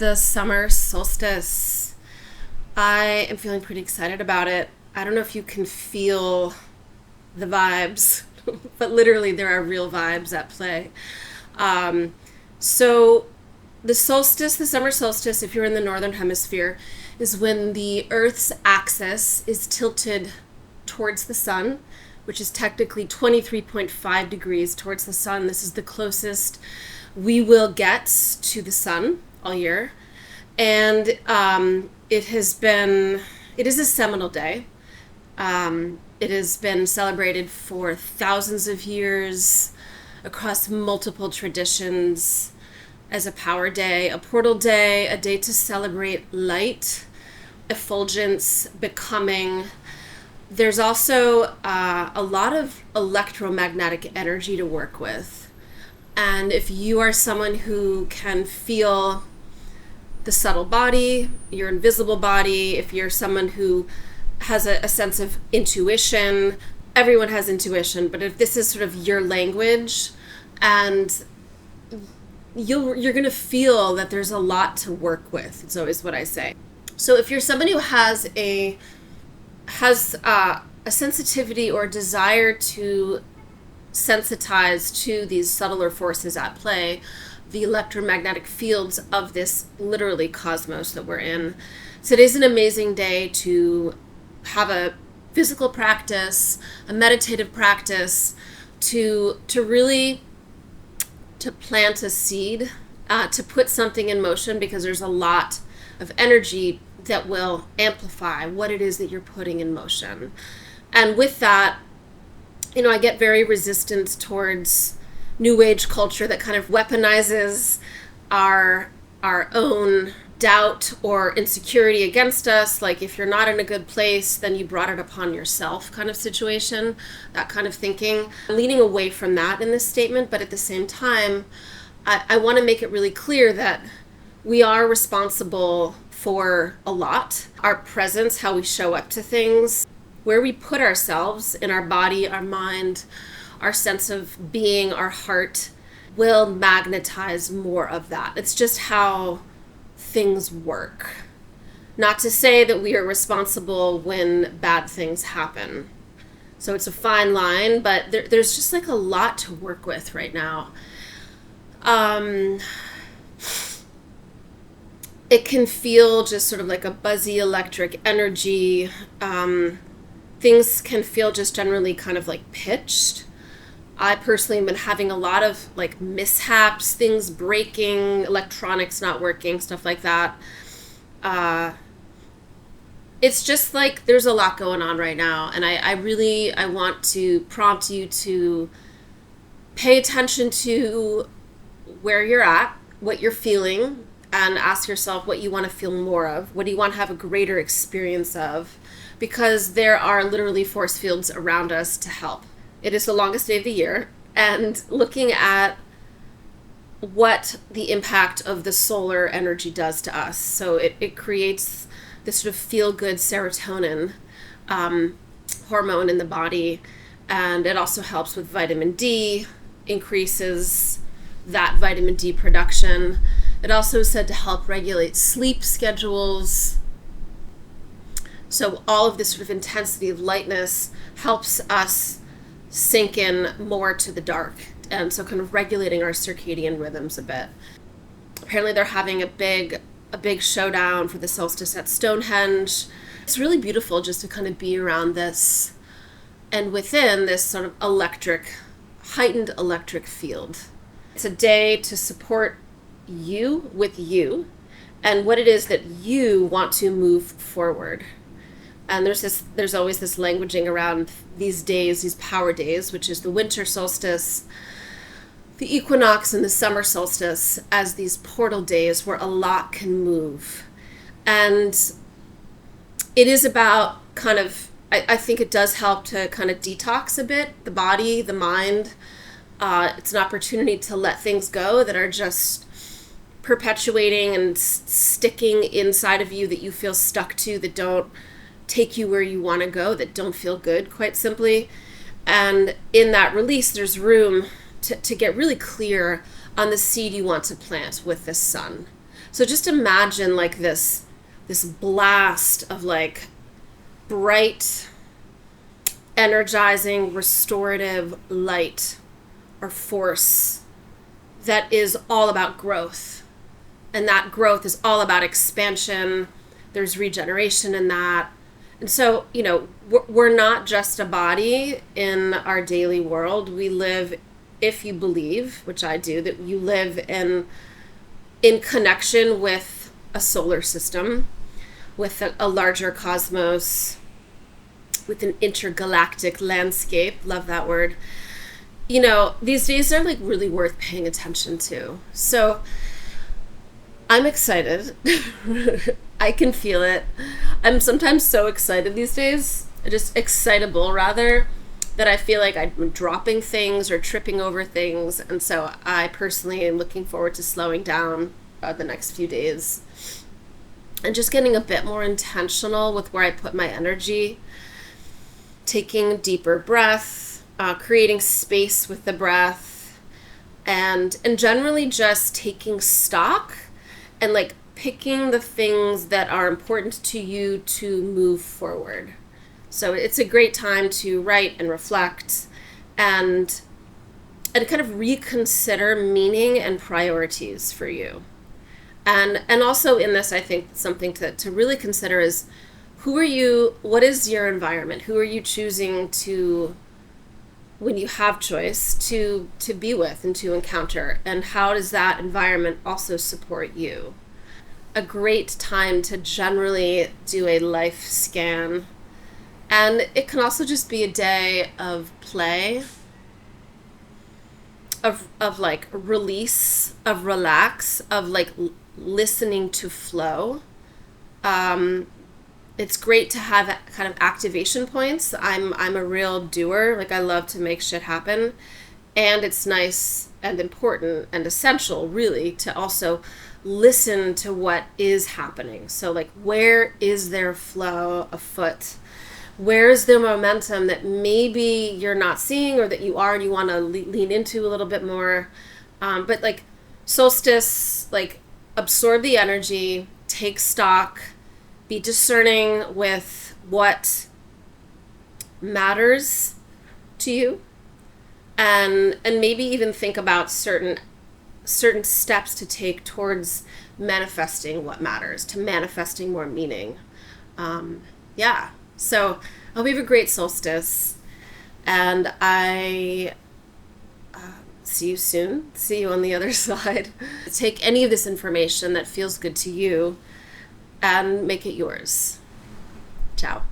The summer solstice. I am feeling pretty excited about it. I don't know if you can feel the vibes, but literally there are real vibes at play. Um, so, the solstice, the summer solstice, if you're in the northern hemisphere, is when the Earth's axis is tilted towards the sun, which is technically 23.5 degrees towards the sun. This is the closest we will get to the sun all year. And it is a seminal day. It has been celebrated for thousands of years across multiple traditions as a power day, a portal day, a day to celebrate light, effulgence, becoming. There's also a lot of electromagnetic energy to work with. And if you are someone who can feel the subtle body, your invisible body, if you're someone who has a sense of intuition, everyone has intuition, but if this is sort of your language, and you're going to feel that there's a lot to work with. It's always what I say. So if you're somebody who has a sensitivity or desire to sensitize to these subtler forces at play, the electromagnetic fields of this literally cosmos that we're in. Today's an amazing day to have a physical practice, a meditative practice, to really to plant a seed, to put something in motion, because there's a lot of energy that will amplify what it is that you're putting in motion. And with that, I get very resistant towards new age culture that kind of weaponizes our own doubt or insecurity against us. Like, if you're not in a good place, then you brought it upon yourself kind of situation, that kind of thinking. I'm leaning away from that in this statement, but at the same time, I want to make it really clear that we are responsible for a lot. Our presence, how we show up to things, where we put ourselves in our body, our mind, our sense of being, our heart, will magnetize more of that. It's just how things work. Not to say that we are responsible when bad things happen. So it's a fine line, but there's just like a lot to work with right now. It can feel just sort of like a buzzy electric energy. Things can feel just generally kind of like pitched. I personally have been having a lot of like mishaps, things breaking, electronics not working, stuff like that. It's just like there's a lot going on right now. And I want to prompt you to pay attention to where you're at, what you're feeling, and ask yourself what you want to feel more of. What do you want to have a greater experience of? Because there are literally force fields around us to help. It is the longest day of the year, and looking at what the impact of the solar energy does to us. So it creates this sort of feel-good serotonin hormone in the body, and it also helps with vitamin D, increases that vitamin D production. It also is said to help regulate sleep schedules. So all of this sort of intensity of lightness helps us sink in more to the dark, and so kind of regulating our circadian rhythms a bit. Apparently they're having a big showdown for the solstice at Stonehenge. It's really beautiful just to kind of be around this and within this sort of heightened electric field. It's a day to support you with you and what it is that you want to move forward. And there's always this languaging around these days, these power days, which is the winter solstice, the equinox, and the summer solstice, as these portal days where a lot can move. And it is about kind of, I think it does help to kind of detox a bit, the body, the mind. It's an opportunity to let things go that are just perpetuating and sticking inside of you, that you feel stuck to, that don't take you where you want to go, that don't feel good, quite simply. And in that release, there's room to get really clear on the seed you want to plant with the sun. So just imagine like this blast of like bright, energizing, restorative light or force that is all about growth. And that growth is all about expansion. There's regeneration in that. And so, we're not just a body in our daily world. We live, if you believe, which I do, that you live in connection with a solar system, with a larger cosmos, with an intergalactic landscape. Love that word. These days are like really worth paying attention to. So I'm excited. I can feel it. I'm sometimes so excited these days, just excitable rather, that I feel like I'm dropping things or tripping over things. And so I personally am looking forward to slowing down the next few days and just getting a bit more intentional with where I put my energy, taking deeper breath, creating space with the breath, and generally just taking stock and like picking the things that are important to you to move forward. So it's a great time to write and reflect and kind of reconsider meaning and priorities for you. And also in this, I think something to really consider is, who are you, what is your environment? Who are you choosing to, when you have choice, to be with and to encounter? And how does that environment also support you? A great time to generally do a life scan. And it can also just be a day of play, of like release, of relax, of like listening to flow. It's great to have kind of activation points. I'm a real doer. Like, I love to make shit happen. And it's nice and important and essential, really, to also listen to what is happening. So like, where is there flow afoot? Where's the momentum that maybe you're not seeing, or that you are and you want to lean into a little bit more? But like solstice, like, absorb the energy, take stock, be discerning with what matters to you, and maybe even think about certain steps to take towards manifesting what matters, to manifesting more meaning. So I hope you have a great solstice, and I see you soon. See you on the other side. Take any of this information that feels good to you and make it yours. Ciao.